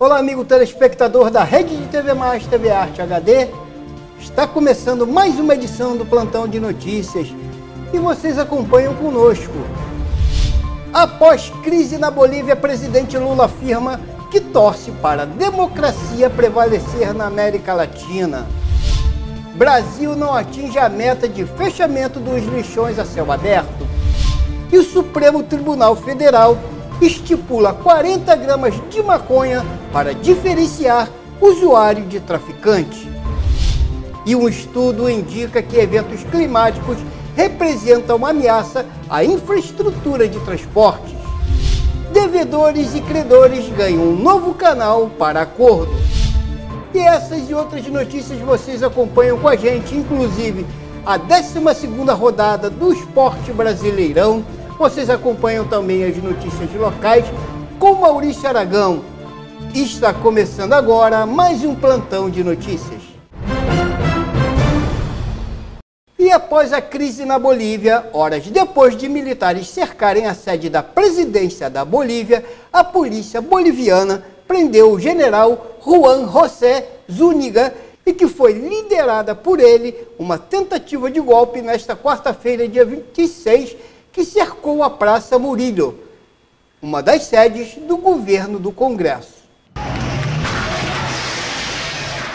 Olá, amigo telespectador da Rede de TV Mais, TV Arte HD. Está começando mais uma edição do Plantão de Notícias e vocês acompanham conosco. Após crise na Bolívia, presidente Lula afirma que torce para a democracia prevalecer na América Latina. Brasil não atinge a meta de fechamento dos lixões a céu aberto. E o Supremo Tribunal Federal estipula 40 gramas de maconha para diferenciar usuário de traficante. E um estudo indica que eventos climáticos representam uma ameaça à infraestrutura de transportes. Devedores e credores ganham um novo canal para acordo. E essas e outras notícias vocês acompanham com a gente, inclusive a 12ª rodada do Esporte Brasileirão. Vocês acompanham também as notícias locais com Maurício Aragão. Está começando agora mais um Plantão de Notícias. E após a crise na Bolívia, horas depois de militares cercarem a sede da presidência da Bolívia, a polícia boliviana prendeu o general Juan José Zúñiga e que foi liderada por ele uma tentativa de golpe nesta quarta-feira, dia 26, que cercou a Praça Murillo, uma das sedes do governo do Congresso.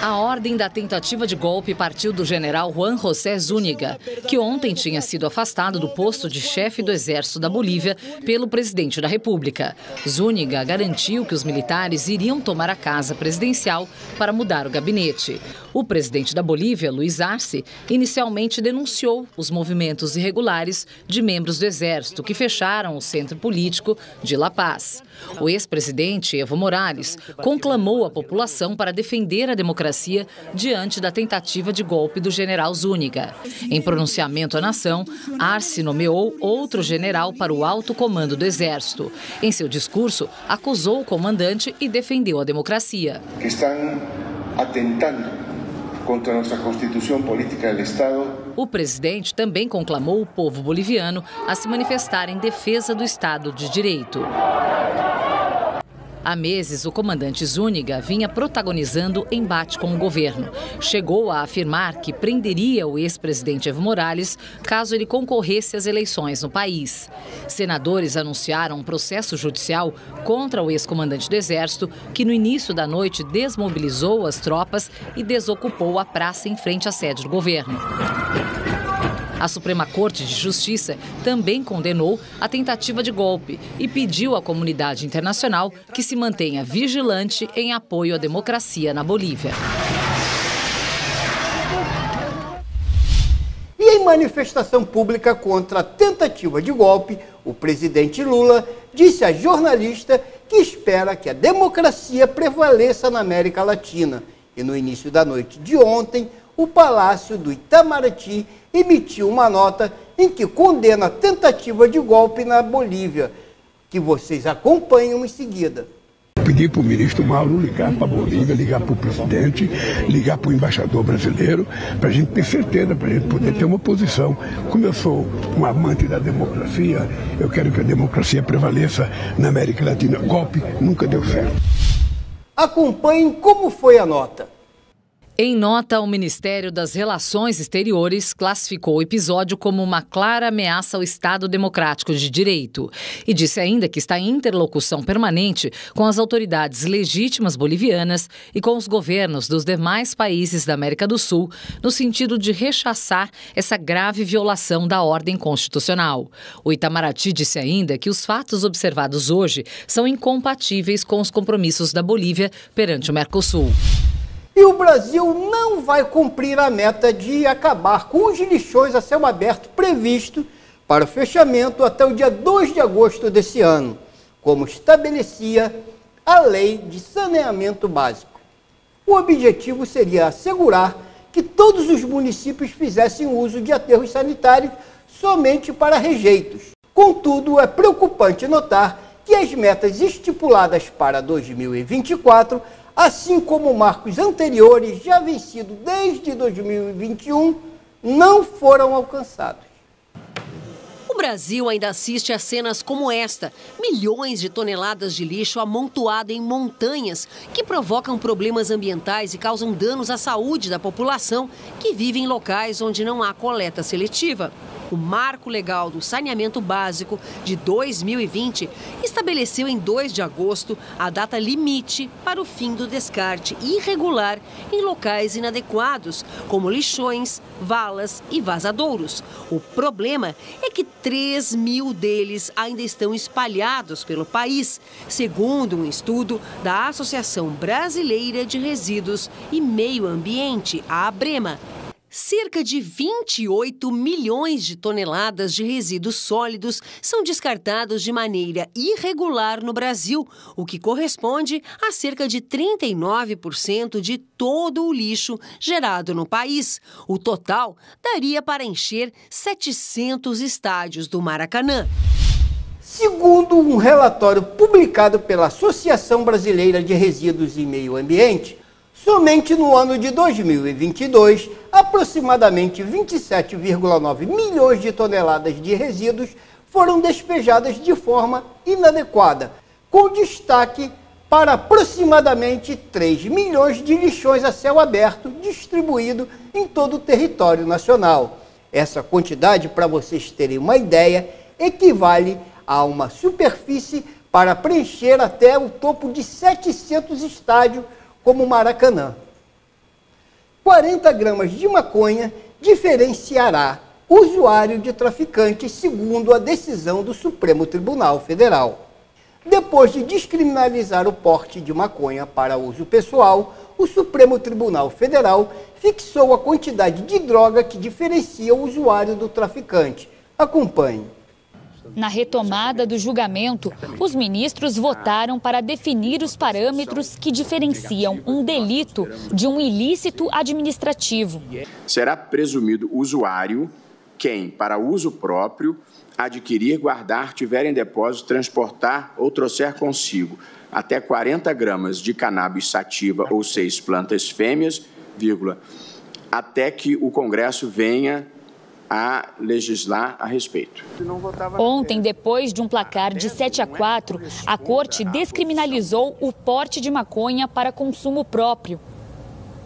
A ordem da tentativa de golpe partiu do general Juan José Zúñiga, que ontem tinha sido afastado do posto de chefe do Exército da Bolívia pelo presidente da República. Zúñiga garantiu que os militares iriam tomar a casa presidencial para mudar o gabinete. O presidente da Bolívia, Luiz Arce, inicialmente denunciou os movimentos irregulares de membros do Exército que fecharam o centro político de La Paz. O ex-presidente Evo Morales conclamou a população para defender a democracia diante da tentativa de golpe do general Zúñiga. Em pronunciamento à nação, Arce nomeou outro general para o alto comando do Exército. Em seu discurso, acusou o comandante e defendeu a democracia. Que estão atentando contra nossa Constituição Política do Estado. O presidente também conclamou o povo boliviano a se manifestar em defesa do Estado de Direito. Há meses, o comandante Zúñiga vinha protagonizando embate com o governo. Chegou a afirmar que prenderia o ex-presidente Evo Morales caso ele concorresse às eleições no país. Senadores anunciaram um processo judicial contra o ex-comandante do Exército, que no início da noite desmobilizou as tropas e desocupou a praça em frente à sede do governo. A Suprema Corte de Justiça também condenou a tentativa de golpe e pediu à comunidade internacional que se mantenha vigilante em apoio à democracia na Bolívia. E em manifestação pública contra a tentativa de golpe, o presidente Lula disse a jornalista que espera que a democracia prevaleça na América Latina. E no início da noite de ontem, o Palácio do Itamaraty emitiu uma nota em que condena a tentativa de golpe na Bolívia, que vocês acompanham em seguida. Pedi para o ministro Mauro ligar para a Bolívia, ligar para o presidente, ligar para o embaixador brasileiro, para a gente ter certeza, para a gente poder ter uma posição. Como eu sou um amante da democracia, eu quero que a democracia prevaleça na América Latina. Golpe nunca deu certo. Acompanhem como foi a nota. Em nota, o Ministério das Relações Exteriores classificou o episódio como uma clara ameaça ao Estado Democrático de Direito e disse ainda que está em interlocução permanente com as autoridades legítimas bolivianas e com os governos dos demais países da América do Sul no sentido de rechaçar essa grave violação da ordem constitucional. O Itamaraty disse ainda que os fatos observados hoje são incompatíveis com os compromissos da Bolívia perante o Mercosul. E o Brasil não vai cumprir a meta de acabar com os lixões a céu aberto previsto para o fechamento até o dia 2 de agosto desse ano, como estabelecia a Lei de Saneamento Básico. O objetivo seria assegurar que todos os municípios fizessem uso de aterros sanitários somente para rejeitos. Contudo, é preocupante notar que as metas estipuladas para 2024, assim como marcos anteriores já vencidos desde 2021, não foram alcançados. Brasil ainda assiste a cenas como esta. Milhões de toneladas de lixo amontoado em montanhas que provocam problemas ambientais e causam danos à saúde da população que vive em locais onde não há coleta seletiva. O Marco Legal do Saneamento Básico de 2020 estabeleceu em 2 de agosto a data limite para o fim do descarte irregular em locais inadequados, como lixões, valas e vazadouros. O problema é que 3.000 deles ainda estão espalhados pelo país, segundo um estudo da Associação Brasileira de Resíduos e Meio Ambiente, a ABREMA. Cerca de 28 milhões de toneladas de resíduos sólidos são descartados de maneira irregular no Brasil, o que corresponde a cerca de 39% de todo o lixo gerado no país. O total daria para encher 700 estádios do Maracanã. Segundo um relatório publicado pela Associação Brasileira de Resíduos e Meio Ambiente, somente no ano de 2022, aproximadamente 27,9 milhões de toneladas de resíduos foram despejadas de forma inadequada, com destaque para aproximadamente 3 milhões de lixões a céu aberto distribuídos em todo o território nacional. Essa quantidade, para vocês terem uma ideia, equivale a uma superfície para preencher até o topo de 700 estádios como o Maracanã. 40 gramas de maconha diferenciará usuário de traficante, segundo a decisão do Supremo Tribunal Federal. Depois de descriminalizar o porte de maconha para uso pessoal, o Supremo Tribunal Federal fixou a quantidade de droga que diferencia o usuário do traficante. Acompanhe. Na retomada do julgamento, os ministros votaram para definir os parâmetros que diferenciam um delito de um ilícito administrativo. Será presumido usuário quem, para uso próprio, adquirir, guardar, tiver em depósito, transportar ou trouxer consigo até 40 gramas de cannabis sativa ou 6 plantas fêmeas, até que o Congresso venha a legislar a respeito. Ontem, depois de um placar de 7-4, a Corte descriminalizou o porte de maconha para consumo próprio.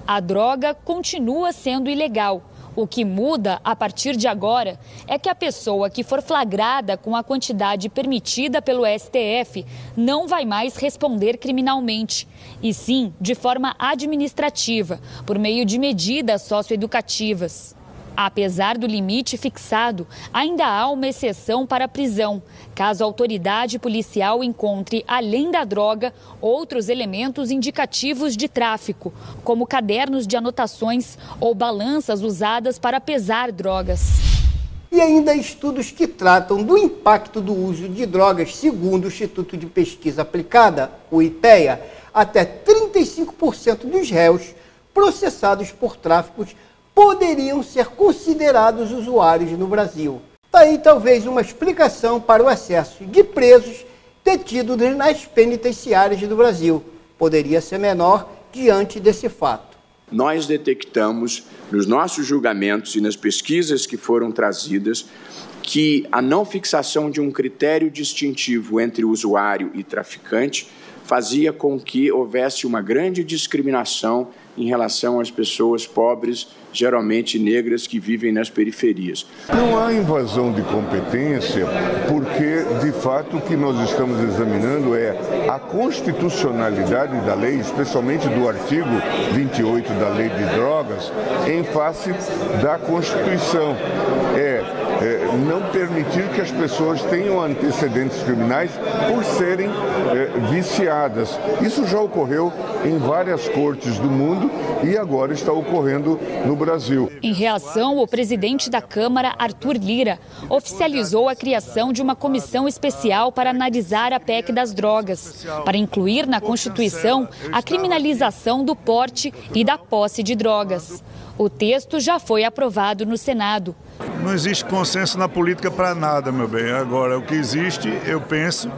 A droga continua sendo ilegal. O que muda a partir de agora é que a pessoa que for flagrada com a quantidade permitida pelo STF não vai mais responder criminalmente, e sim de forma administrativa, por meio de medidas socioeducativas. Apesar do limite fixado, ainda há uma exceção para a prisão, caso a autoridade policial encontre, além da droga, outros elementos indicativos de tráfico, como cadernos de anotações ou balanças usadas para pesar drogas. E ainda estudos que tratam do impacto do uso de drogas, segundo o Instituto de Pesquisa Aplicada, o IPEA, até 35% dos réus processados por tráficos poderiam ser considerados usuários no Brasil. Daí talvez uma explicação para o excesso de presos detidos nas penitenciárias do Brasil. Poderia ser menor diante desse fato. Nós detectamos nos nossos julgamentos e nas pesquisas que foram trazidas que a não fixação de um critério distintivo entre usuário e traficante fazia com que houvesse uma grande discriminação em relação às pessoas pobres, geralmente negras, que vivem nas periferias. Não há invasão de competência, porque, de fato, o que nós estamos examinando é a constitucionalidade da lei, especialmente do artigo 28 da Lei de Drogas, em face da Constituição. Não permitir que as pessoas tenham antecedentes criminais por serem viciadas. Isso já ocorreu em várias cortes do mundo e agora está ocorrendo no Brasil. Em reação, o presidente da Câmara, Arthur Lira, oficializou a criação de uma comissão especial para analisar a PEC das drogas, para incluir na Constituição a criminalização do porte e da posse de drogas. O texto já foi aprovado no Senado. Não existe consenso na política para nada, meu bem. Agora, o que existe, eu penso,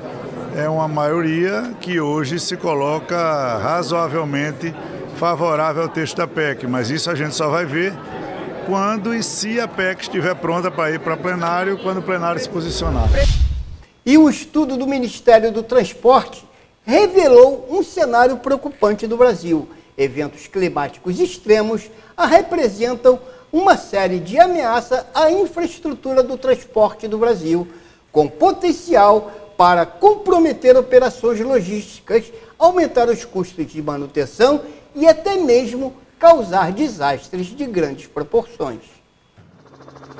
é uma maioria que hoje se coloca razoavelmente favorável ao texto da PEC. Mas isso a gente só vai ver quando e se a PEC estiver pronta para ir para plenário, quando o plenário se posicionar. E um estudo do Ministério do Transporte revelou um cenário preocupante do Brasil. Eventos climáticos extremos representam uma série de ameaças à infraestrutura do transporte do Brasil, com potencial para comprometer operações logísticas, aumentar os custos de manutenção e até mesmo causar desastres de grandes proporções.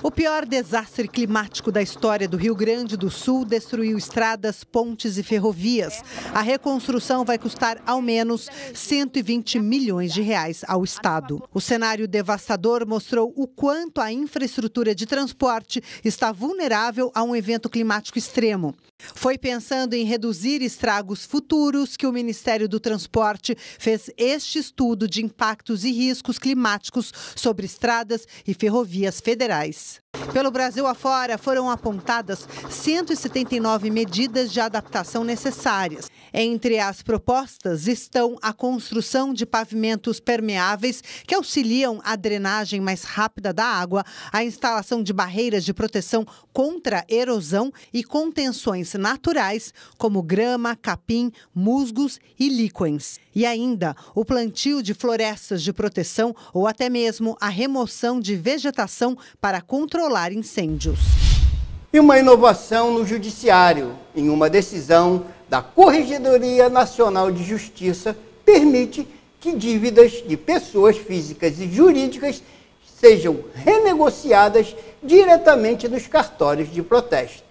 O pior desastre climático da história do Rio Grande do Sul destruiu estradas, pontes e ferrovias. A reconstrução vai custar ao menos 120 milhões de reais ao Estado. O cenário devastador mostrou o quanto a infraestrutura de transporte está vulnerável a um evento climático extremo. Foi pensando em reduzir estragos futuros que o Ministério do Transporte fez este estudo de impactos e riscos climáticos sobre estradas e ferrovias federais. Pelo Brasil afora, foram apontadas 179 medidas de adaptação necessárias. Entre as propostas estão a construção de pavimentos permeáveis que auxiliam a drenagem mais rápida da água, a instalação de barreiras de proteção contra erosão e contenções naturais, como grama, capim, musgos e líquens. E ainda o plantio de florestas de proteção ou até mesmo a remoção de vegetação para controlar incêndios. E uma inovação no Judiciário. Em uma decisão da Corregedoria Nacional de Justiça, permite que dívidas de pessoas físicas e jurídicas sejam renegociadas diretamente nos cartórios de protesto.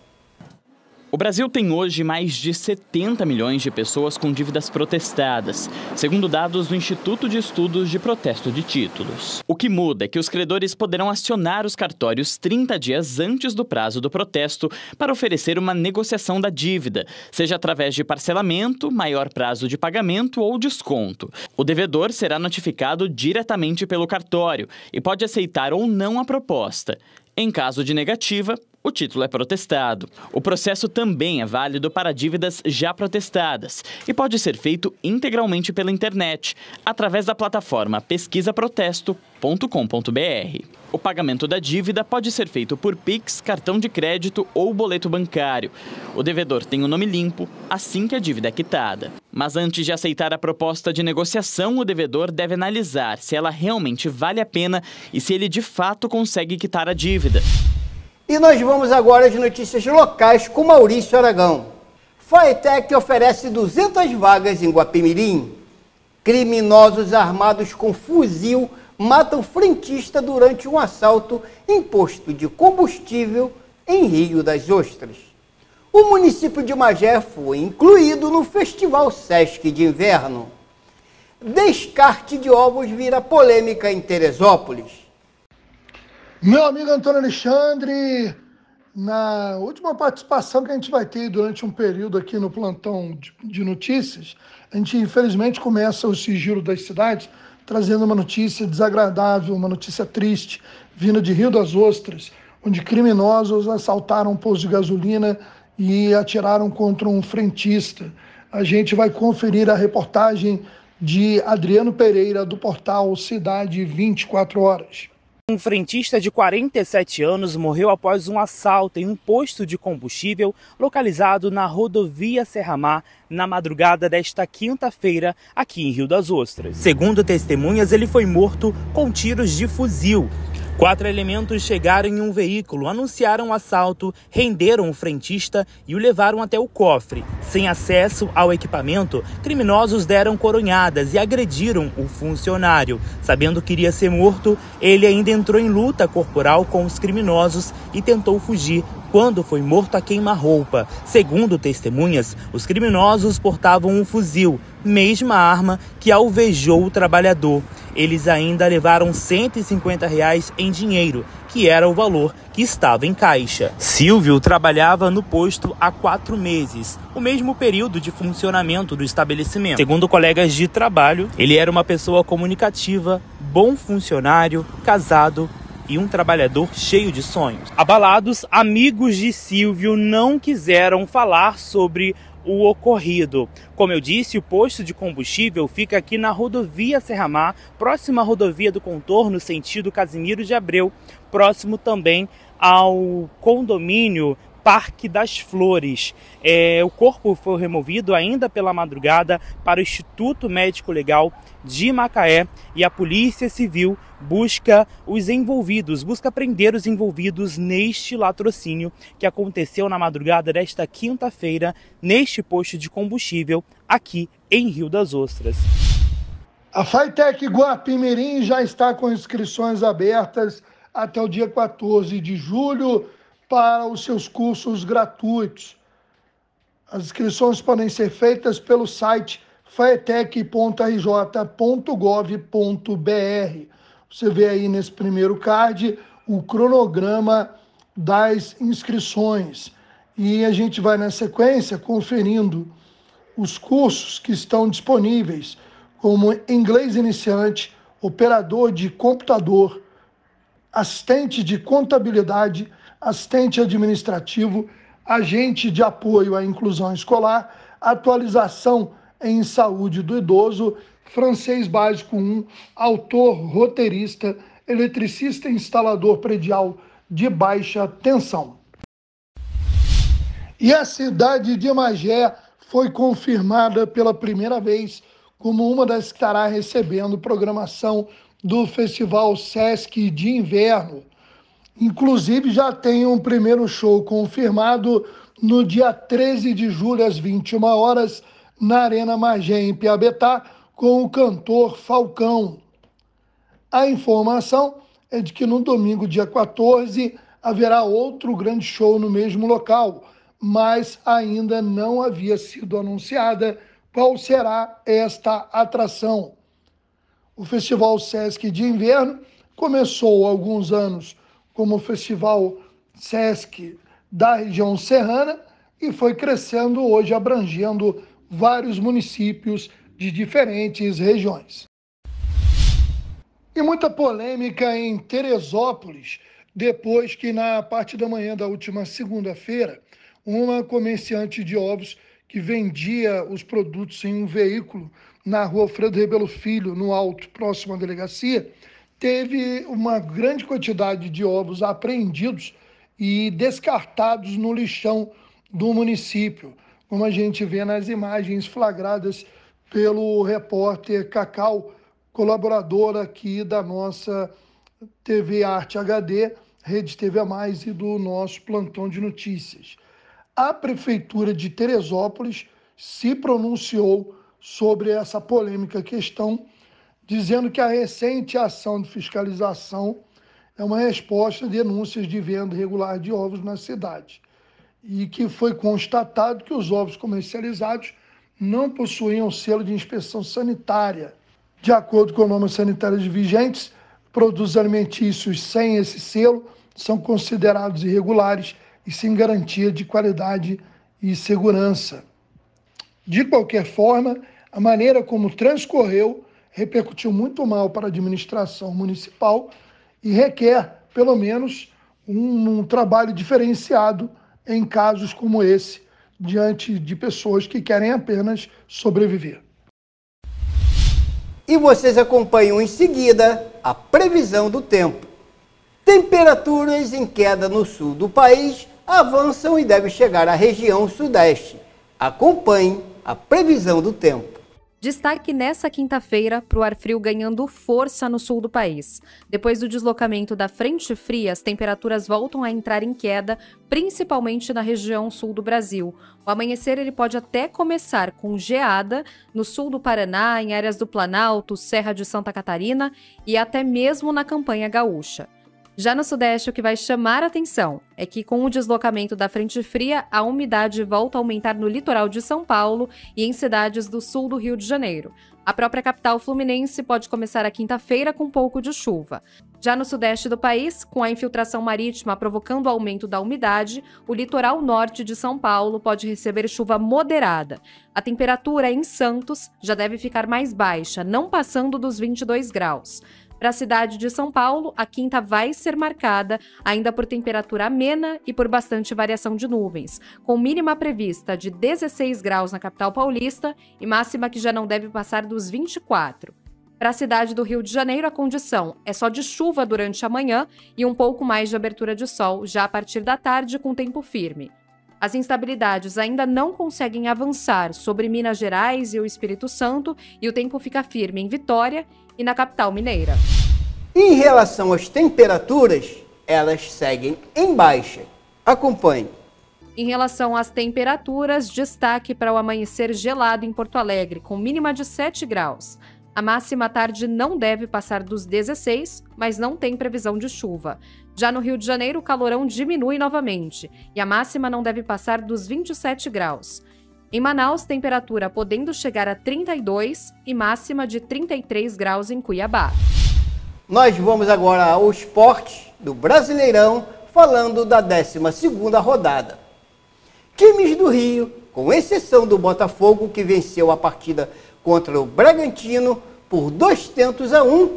O Brasil tem hoje mais de 70 milhões de pessoas com dívidas protestadas, segundo dados do Instituto de Estudos de Protesto de Títulos. O que muda é que os credores poderão acionar os cartórios 30 dias antes do prazo do protesto para oferecer uma negociação da dívida, seja através de parcelamento, maior prazo de pagamento ou desconto. O devedor será notificado diretamente pelo cartório e pode aceitar ou não a proposta. Em caso de negativa, o título é protestado. O processo também é válido para dívidas já protestadas e pode ser feito integralmente pela internet, através da plataforma pesquisaprotesto.com.br. O pagamento da dívida pode ser feito por Pix, cartão de crédito ou boleto bancário. O devedor tem o nome limpo assim que a dívida é quitada. Mas antes de aceitar a proposta de negociação, o devedor deve analisar se ela realmente vale a pena e se ele de fato consegue quitar a dívida. E nós vamos agora às notícias locais com Maurício Aragão. Faetec oferece 200 vagas em Guapimirim. Criminosos armados com fuzil matam frentista durante um assalto em posto de combustível em Rio das Ostras. O município de Magé foi incluído no Festival Sesc de Inverno. Descarte de ovos vira polêmica em Teresópolis. Meu amigo Antônio Alexandre, na última participação que a gente vai ter durante um período aqui no plantão de notícias, a gente infelizmente começa o sigilo das cidades trazendo uma notícia desagradável, uma notícia triste, vinda de Rio das Ostras, onde criminosos assaltaram um posto de gasolina e atiraram contra um frentista. A gente vai conferir a reportagem de Adriano Pereira, do portal Cidade 24 Horas. Um frentista de 47 anos morreu após um assalto em um posto de combustível localizado na rodovia Serra-Mar na madrugada desta quinta-feira aqui em Rio das Ostras. Segundo testemunhas, ele foi morto com tiros de fuzil. 4 elementos chegaram em um veículo, anunciaram o assalto, renderam o frentista e o levaram até o cofre. Sem acesso ao equipamento, criminosos deram coronhadas e agrediram o funcionário. Sabendo que iria ser morto, ele ainda entrou em luta corporal com os criminosos e tentou fugir, quando foi morto a queima-roupa. Segundo testemunhas, os criminosos portavam um fuzil, mesma arma que alvejou o trabalhador. Eles ainda levaram R$150 em dinheiro, que era o valor que estava em caixa. Silvio trabalhava no posto há 4 meses, o mesmo período de funcionamento do estabelecimento. Segundo colegas de trabalho, ele era uma pessoa comunicativa, bom funcionário, casado e um trabalhador cheio de sonhos. Abalados, amigos de Silvio não quiseram falar sobre o ocorrido. Como eu disse, o posto de combustível fica aqui na rodovia Serra-Mar, próxima à rodovia do Contorno, sentido Casimiro de Abreu, próximo também ao condomínio Parque das Flores. O corpo foi removido ainda pela madrugada para o Instituto Médico Legal de Macaé e a Polícia Civil busca prender os envolvidos neste latrocínio que aconteceu na madrugada desta quinta-feira neste posto de combustível aqui em Rio das Ostras. A FATEC Guapimirim já está com inscrições abertas até o dia 14 de julho para os seus cursos gratuitos. As inscrições podem ser feitas pelo site faetec.rj.gov.br. Você vê aí nesse primeiro card o cronograma das inscrições. E a gente vai na sequência conferindo os cursos que estão disponíveis, como inglês iniciante, operador de computador, assistente de contabilidade, assistente administrativo, agente de apoio à inclusão escolar, atualização em saúde do idoso, francês básico 1, autor, roteirista, eletricista e instalador predial de baixa tensão. E a cidade de Magé foi confirmada pela primeira vez como uma das que estará recebendo programação do Festival Sesc de Inverno. Inclusive, já tem um primeiro show confirmado no dia 13 de julho, às 21 horas, na Arena Magé, em Piabetá, com o cantor Falcão. A informação é de que no domingo, dia 14, haverá outro grande show no mesmo local, mas ainda não havia sido anunciada qual será esta atração. O Festival Sesc de Inverno começou há alguns anos como o Festival Sesc da região serrana e foi crescendo hoje, abrangendo vários municípios de diferentes regiões. E muita polêmica em Teresópolis, depois que na parte da manhã da última segunda-feira, uma comerciante de ovos que vendia os produtos em um veículo na rua Alfredo Rebelo Filho, no Alto, próximo à delegacia, teve uma grande quantidade de ovos apreendidos e descartados no lixão do município, como a gente vê nas imagens flagradas pelo repórter Cacau, colaborador aqui da nossa TV Arte HD, Rede TV a Mais e do nosso plantão de notícias. A Prefeitura de Teresópolis se pronunciou sobre essa polêmica questão, dizendo que a recente ação de fiscalização é uma resposta a denúncias de venda irregular de ovos na cidade e que foi constatado que os ovos comercializados não possuíam selo de inspeção sanitária. De acordo com normas sanitárias vigentes, produtos alimentícios sem esse selo são considerados irregulares e sem garantia de qualidade e segurança. De qualquer forma, a maneira como transcorreu repercutiu muito mal para a administração municipal e requer, pelo menos, um trabalho diferenciado em casos como esse, diante de pessoas que querem apenas sobreviver. E vocês acompanham em seguida a previsão do tempo. Temperaturas em queda no sul do país avançam e devem chegar à região sudeste. Acompanhem a previsão do tempo. Destaque nessa quinta-feira para o ar frio ganhando força no sul do país. Depois do deslocamento da frente fria, as temperaturas voltam a entrar em queda, principalmente na região sul do Brasil. O amanhecer ele pode até começar com geada no sul do Paraná, em áreas do Planalto, Serra de Santa Catarina e até mesmo na campanha gaúcha. Já no sudeste, o que vai chamar a atenção é que, com o deslocamento da frente fria, a umidade volta a aumentar no litoral de São Paulo e em cidades do sul do Rio de Janeiro. A própria capital fluminense pode começar a quinta-feira com um pouco de chuva. Já no sudeste do país, com a infiltração marítima provocando o aumento da umidade, o litoral norte de São Paulo pode receber chuva moderada. A temperatura em Santos já deve ficar mais baixa, não passando dos 22 graus. Para a cidade de São Paulo, a quinta vai ser marcada ainda por temperatura amena e por bastante variação de nuvens, com mínima prevista de 16 graus na capital paulista e máxima que já não deve passar dos 24. Para a cidade do Rio de Janeiro, a condição é só de chuva durante a manhã e um pouco mais de abertura de sol já a partir da tarde com tempo firme. As instabilidades ainda não conseguem avançar sobre Minas Gerais e o Espírito Santo e o tempo fica firme em Vitória e na capital mineira. Em relação às temperaturas, elas seguem em baixa. Acompanhe. Em relação às temperaturas, destaque para o amanhecer gelado em Porto Alegre, com mínima de 7 graus. A máxima à tarde não deve passar dos 16, mas não tem previsão de chuva. Já no Rio de Janeiro, o calorão diminui novamente e a máxima não deve passar dos 27 graus. Em Manaus, temperatura podendo chegar a 32 e máxima de 33 graus em Cuiabá. Nós vamos agora ao esporte do Brasileirão, falando da 12ª rodada. Times do Rio, com exceção do Botafogo, que venceu a partida contra o Bragantino por 2-1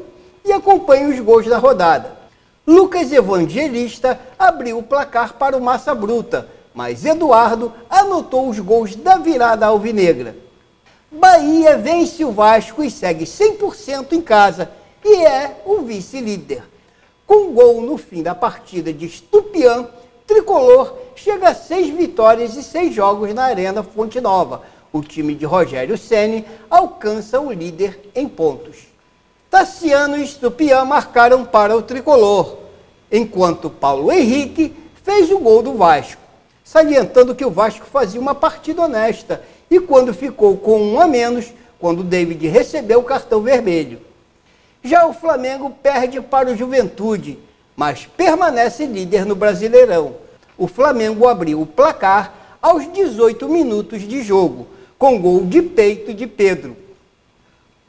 e acompanha os gols da rodada. Lucas Evangelista abriu o placar para o Massa Bruta, mas Eduardo anotou os gols da virada alvinegra. Bahia vence o Vasco e segue 100% em casa e é o vice-líder. Com gol no fim da partida de Estupiã, Tricolor chega a 6 vitórias e 6 jogos na Arena Fonte Nova. O time de Rogério Ceni alcança o líder em pontos. Tassiano e Estupiã marcaram para o Tricolor, enquanto Paulo Henrique fez o gol do Vasco, salientando que o Vasco fazia uma partida honesta e quando ficou com 1 a menos, quando David recebeu o cartão vermelho. Já o Flamengo perde para o Juventude, mas permanece líder no Brasileirão. O Flamengo abriu o placar aos 18 minutos de jogo, com gol de peito de Pedro.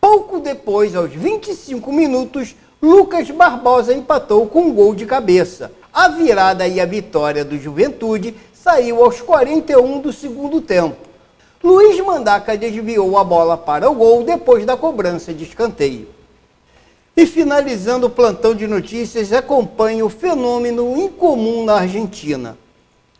Pouco depois, aos 25 minutos, Lucas Barbosa empatou com um gol de cabeça. A virada e a vitória do Juventude saiu aos 41 do segundo tempo. Luiz Mandaca desviou a bola para o gol depois da cobrança de escanteio. E finalizando o plantão de notícias, acompanhe o fenômeno incomum na Argentina.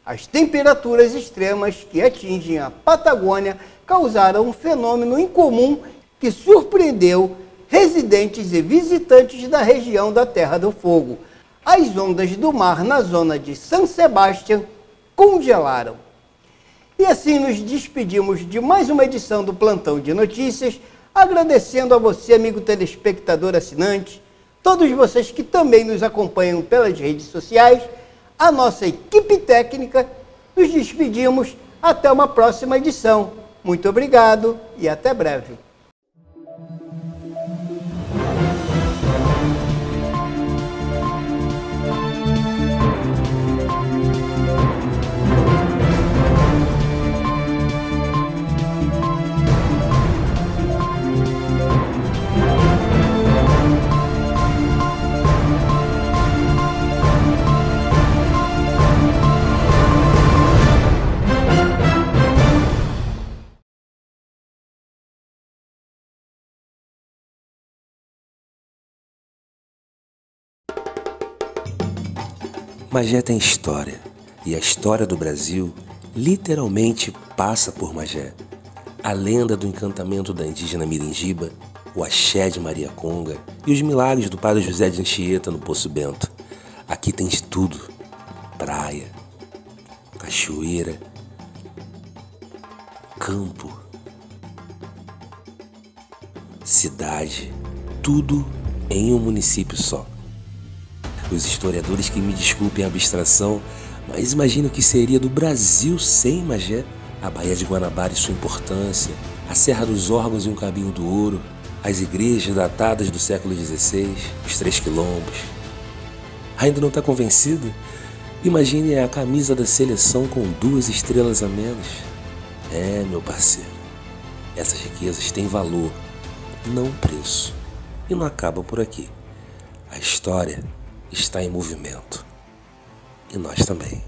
As temperaturas extremas que atingem a Patagônia causaram um fenômeno incomum que surpreendeu residentes e visitantes da região da Terra do Fogo. As ondas do mar na zona de San Sebastián congelaram. E assim nos despedimos de mais uma edição do Plantão de Notícias, agradecendo a você, amigo telespectador assinante, todos vocês que também nos acompanham pelas redes sociais, a nossa equipe técnica. Nos despedimos até uma próxima edição. Muito obrigado e até breve. Magé tem história, e a história do Brasil literalmente passa por Magé. A lenda do encantamento da indígena Miringiba, o axé de Maria Conga e os milagres do Padre José de Anchieta no Poço Bento. Aqui tem de tudo: praia, cachoeira, campo, cidade, tudo em um município só. Os historiadores que me desculpem a abstração, mas imagino o que seria do Brasil sem Magé. A Baía de Guanabara e sua importância, a Serra dos Órgãos e um Caminho do Ouro, as igrejas datadas do século XVI, os 3 quilombos. Ainda não está convencido? Imagine a camisa da seleção com 2 estrelas a menos. É, meu parceiro, essas riquezas têm valor, não preço. E não acabam por aqui. A história está em movimento. E nós também.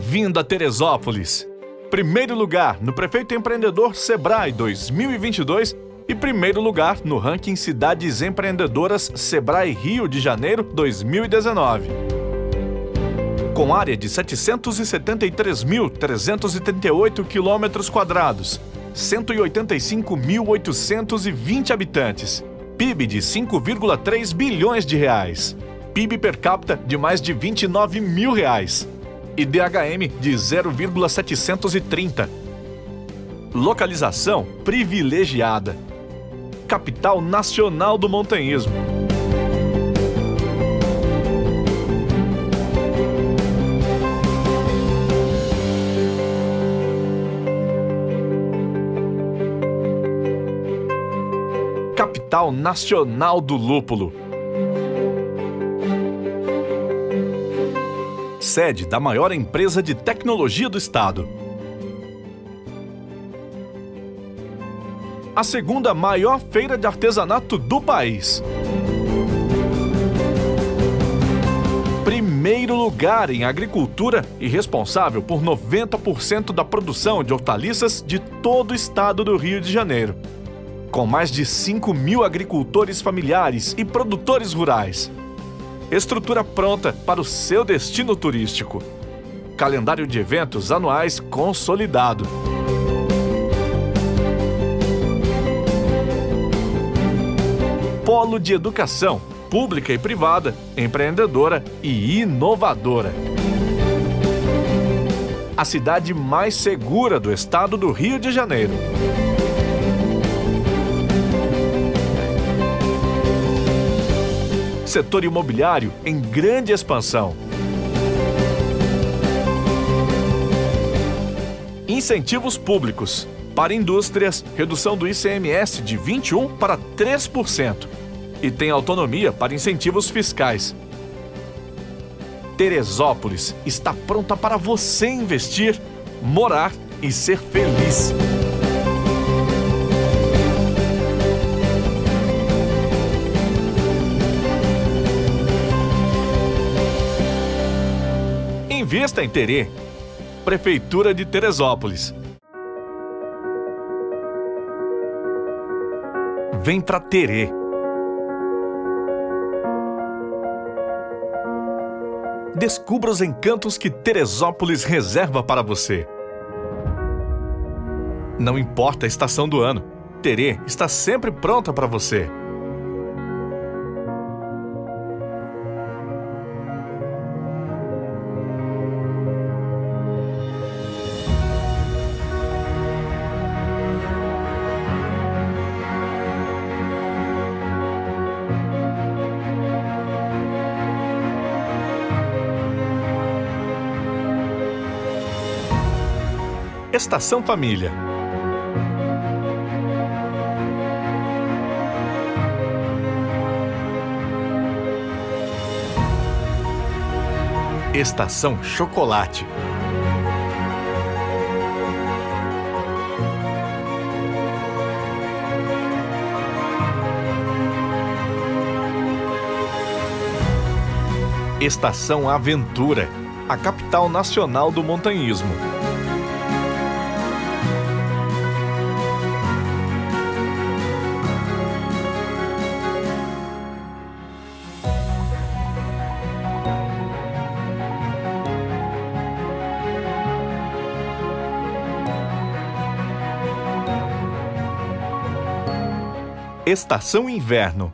Bem-vindo a Teresópolis! Primeiro lugar no Prefeito Empreendedor Sebrae 2022 e primeiro lugar no ranking Cidades Empreendedoras Sebrae Rio de Janeiro 2019. Com área de 773.338 km², 185.820 habitantes, PIB de 5,3 bilhões de reais, PIB per capita de mais de 29 mil reais, IDHM de 0,730. Localização privilegiada. Capital nacional do montanhismo. Capital nacional do lúpulo. Sede da maior empresa de tecnologia do estado. A segunda maior feira de artesanato do país. Primeiro lugar em agricultura e responsável por 90% da produção de hortaliças de todo o estado do Rio de Janeiro. Com mais de 5.000 agricultores familiares e produtores rurais. Estrutura pronta para o seu destino turístico. Calendário de eventos anuais consolidado. Polo de educação, pública e privada, empreendedora e inovadora. A cidade mais segura do estado do Rio de Janeiro. Setor imobiliário em grande expansão. Incentivos públicos. Para indústrias, redução do ICMS de 21% para 3%. E tem autonomia para incentivos fiscais. Teresópolis está pronta para você investir, morar e ser feliz. Invista em Terê, Prefeitura de Teresópolis. Vem pra Terê. Descubra os encantos que Teresópolis reserva para você. Não importa a estação do ano, Terê está sempre pronta para você. Estação Família. Estação Chocolate. Estação Aventura, a capital nacional do montanhismo. Estação Inverno.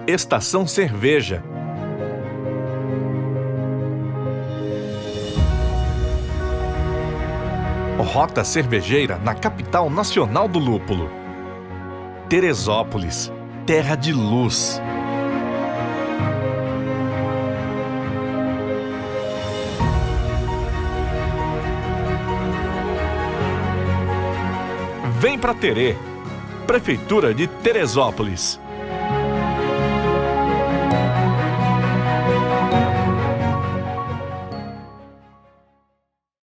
Estação Cerveja. Rota cervejeira na capital nacional do lúpulo. Teresópolis, terra de luz. Vem pra Terê, Prefeitura de Teresópolis.